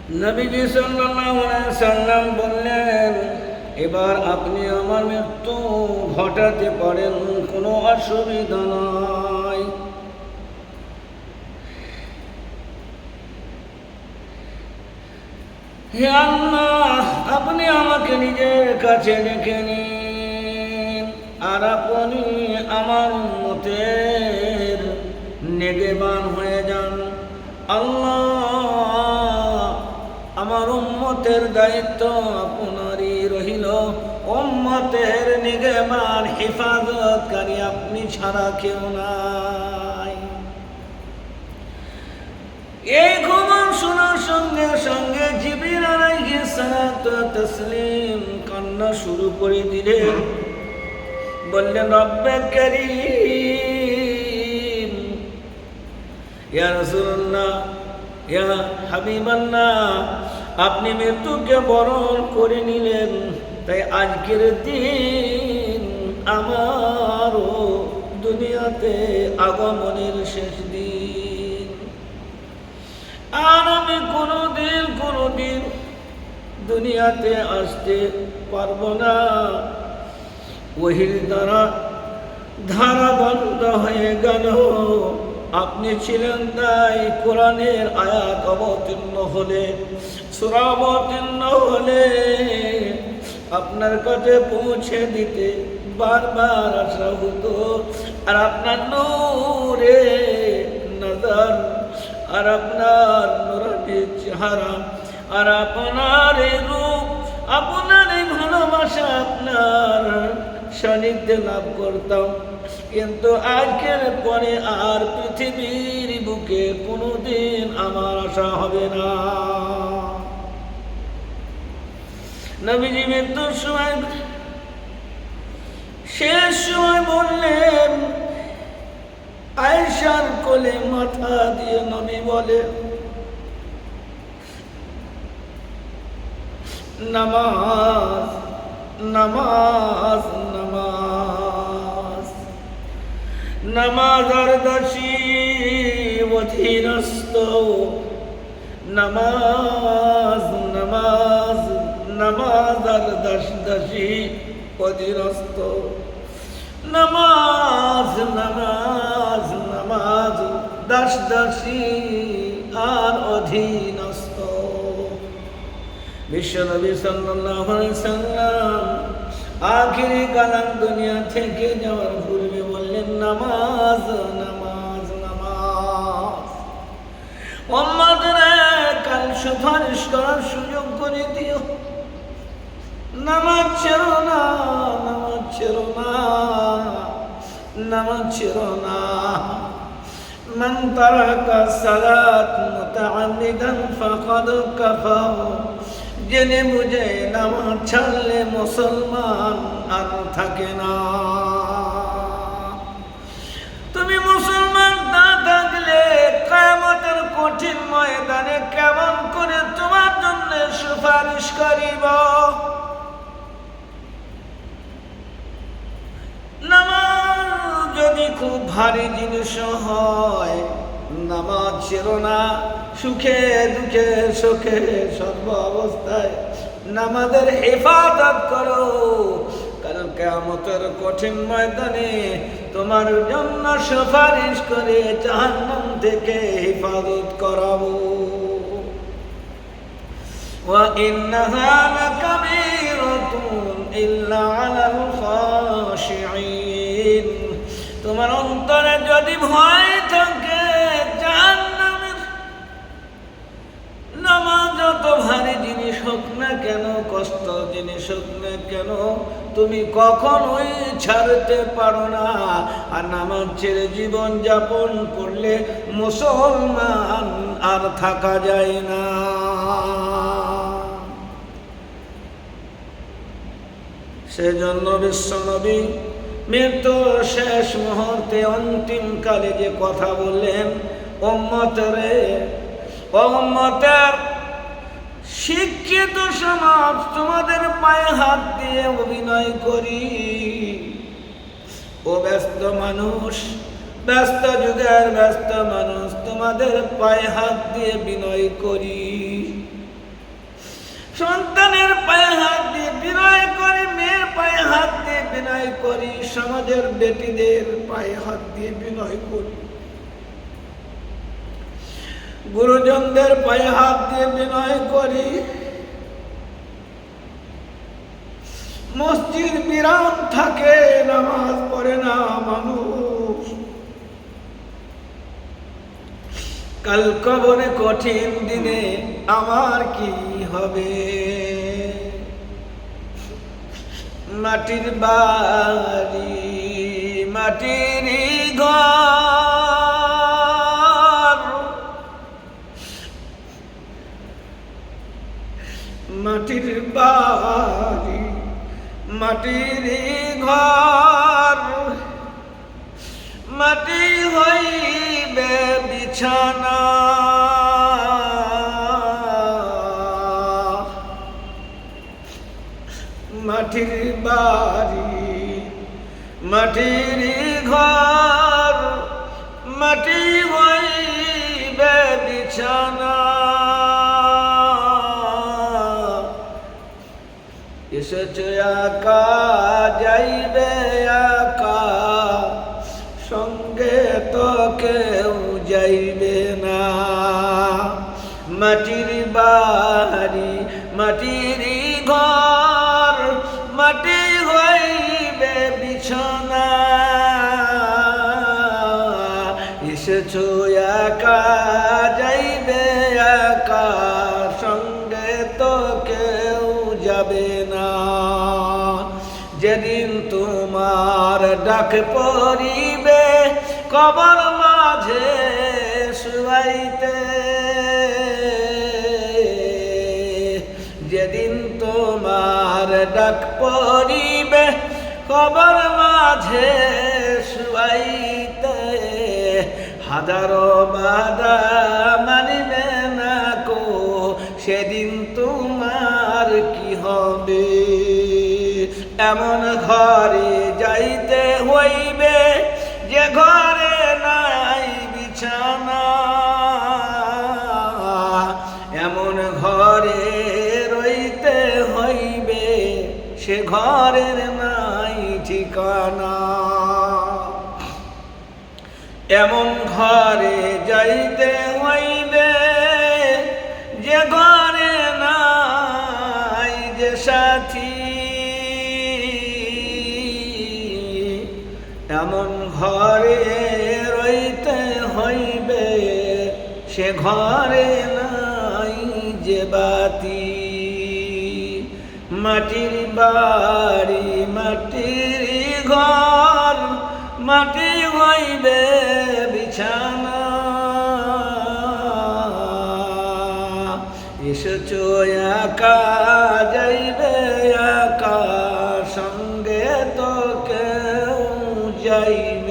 নবীজি সাল্লাল্লাহু আলাইহি সাল্লাম বললেন, এবার আপনি আমার মৃত্যু ঘটাতে পারেন, কোনো অসুবিধা নাই। হে আল্লাহ, আপনি আমাকে নিজের কাছে রেখে নিন, আর আপনি আমার উম্মতের নেগেবান হয়ে যান। আল্লাহ, আমার উম্মতের দায়িত্ব আপনারই রহিল। উম্মতের নিগেবান হেফাজতকারী আপনি ছাড়া কেউ নাই। এই খবর শোনার সঙ্গে সঙ্গে জিবরিল আলাইহিস সালাতু ওয়া তাসলিম কান্না শুরু করে দিলেন। বললেন, রব্বে কারীম, ইয়া রাসূলুল্লাহ, ইয়া হাবিবাল্লাহ, আপনি মৃত্যুকে বরণ করে নিলেন, তাই আজকের দিন আমারও দুনিয়াতে আগমনের শেষ দিন। আর আমি কোনোদিন দুনিয়াতে আসতে পারবো না। ওহির দ্বারা ধারা বন্ধ হয়ে গেল। আপনি ছিলেন তাই কোরআনের আয়াত অবতীর্ণ হলে, সূরা অবতীর্ণ হলে আপনার কাছে পৌঁছে দিতে বারবার আসা হতো। আর আপনার নূরে নজর, আর আপনার নূরানি চেহারা, আর আপনার এই রূপ, আপনার এই ভালোবাসা, আপনার সান্নিধ্যে লাভ করতাম। কিন্তু আজকের পরে আর পৃথিবীর বুকে কোনোদিন আমার আশা হবে না। নবীজি মৃত্যুর সময় শেষ সময় বললেন, আয়েশার কোলে মাথা দিয়ে নবী বলে, নামাজ নামাজ নামাজ, নামাজ আর দাসী অধীনস্থ, নামাজ নামাজ নামাজ আর দাসী অধীনস্থ, নামাজ নামাজ নামাজ দাসী আর অধীনস্থ। বিশ্বনবী সাল্লাল্লাহু আলাইহি সাল্লাম আখিরি কালাম দুনিয়া থেকে যাওয়ার পূর্বে বললেন, নামাজ নামাজ নামাজ। উম্মতরে কাল সুপারিশ করার সুযোগ করে দিও। নামাজ ছেড়ো না, নামাজ ছেড়ো না, নামাজ ছেড়ো না। মান তারাকা সালাত মুতাআম্মিদান ফাকাদ কাফার। জেনে বুঝে নামাজ ছাড়লে মুসলমান আর থাকে না। তুমি মুসলমান না থাকলে কিয়ামতের কঠিন ময়দানে কেমন করে তোমার জন্য সুপারিশ করিব? নামাজ যদি খুব ভারী জিনিস হয়, নামাজ ছেড়ো না। সুখে দুঃখে সুখে সর্ব অবস্থায় নামাজের হেফাজত করো, কারণ কিয়ামতের কঠিন ময়দানে তোমার জন্য সুপারিশ করে জাহান্নাম থেকে হেফাজত করাবো। ওয়া ইন্নাহা লাকাবীরাতুন ইল্লা আলাল খাশিঈন। তোমার অন্তরে যদি ভয় থাকে জাহান্নামের, নামাজ যত ভারী জিনিস হোক না কেন, কষ্ট জিনিস হোক না কেন, তুমি কখনোই ছাড়তে পারো না। আর নামাজ ছেড়ে জীবন যাপন করলে মুসলমান আর থাকা যায় না। সেজন্য বিশ্বনবী মৃত্যুর শেষ মুহূর্তে অন্তিম কালে যে কথা বললেন, উম্মতের শিক্ষিত সমাজ তোমাদের পায়ে হাত দিয়ে অভিনয় করি। ও ব্যস্ত মানুষ, ব্যস্ত যুগের ব্যস্ত মানুষ, তোমাদের পায়ে হাত দিয়ে বিনয় করি। সন্তানের পায়ে হাত দিয়ে বিনয় করি, মেয়ের পায়ে হাত দিয়ে বিনয় করি, সমাজের বেটিদের পায়ে হাত দিয়ে বিনয় করি, গুরুজনদের পায়ে হাত দিয়ে বিনয় করি। মসজিদ বিরাম থাকে, নামাজ পড়ে না মানুষ। কাল কবরে কঠিন দিনে আমার কি হবে? মাটির বাড়ি মাটির ঘর, মাটির বাড়ি মাটির ঘর, মাটি হইবে বিছানা। মাটির বাড়ি মাটির ঘর, মাটি হইবে বিছানা। এসেছে একা যাইবে একা, সঙ্গে তো কেউ যাইবে না। মাটির বাড়ি মাটির ঘর, মাটি হইবে বিছানা। এসেছো একা যাইবে একা, সঙ্গে তো কেউ যাবে না। যেদিন তোমার ডাক পড়িবে কবর মাঝে শুয়াইতে, যেদিন তোমার ডাক পড়িবে কবর মাঝে শুয়াইতে, হাজারো বাধা মানিবে না কো, সেদিন তোমার কি হবে? এমন ঘরে যাইতে হইবে যে ঘরে নাই বিছানা, এমন ঘরে রইতে হইবে সে ঘরের নাই ঠিকানা। এমন ঘরে যাইতে হইবে যে ঘরে নাই যে সাথী, এমন ঘরে রইতে হইবে সে ঘরে নাই যে বাতি। মাটির বাড়ি মাটির ঘর, মাটি হইবে বিছানা। এসেছো একা যাইবে একা, সঙ্গে তো কেউ যাইবে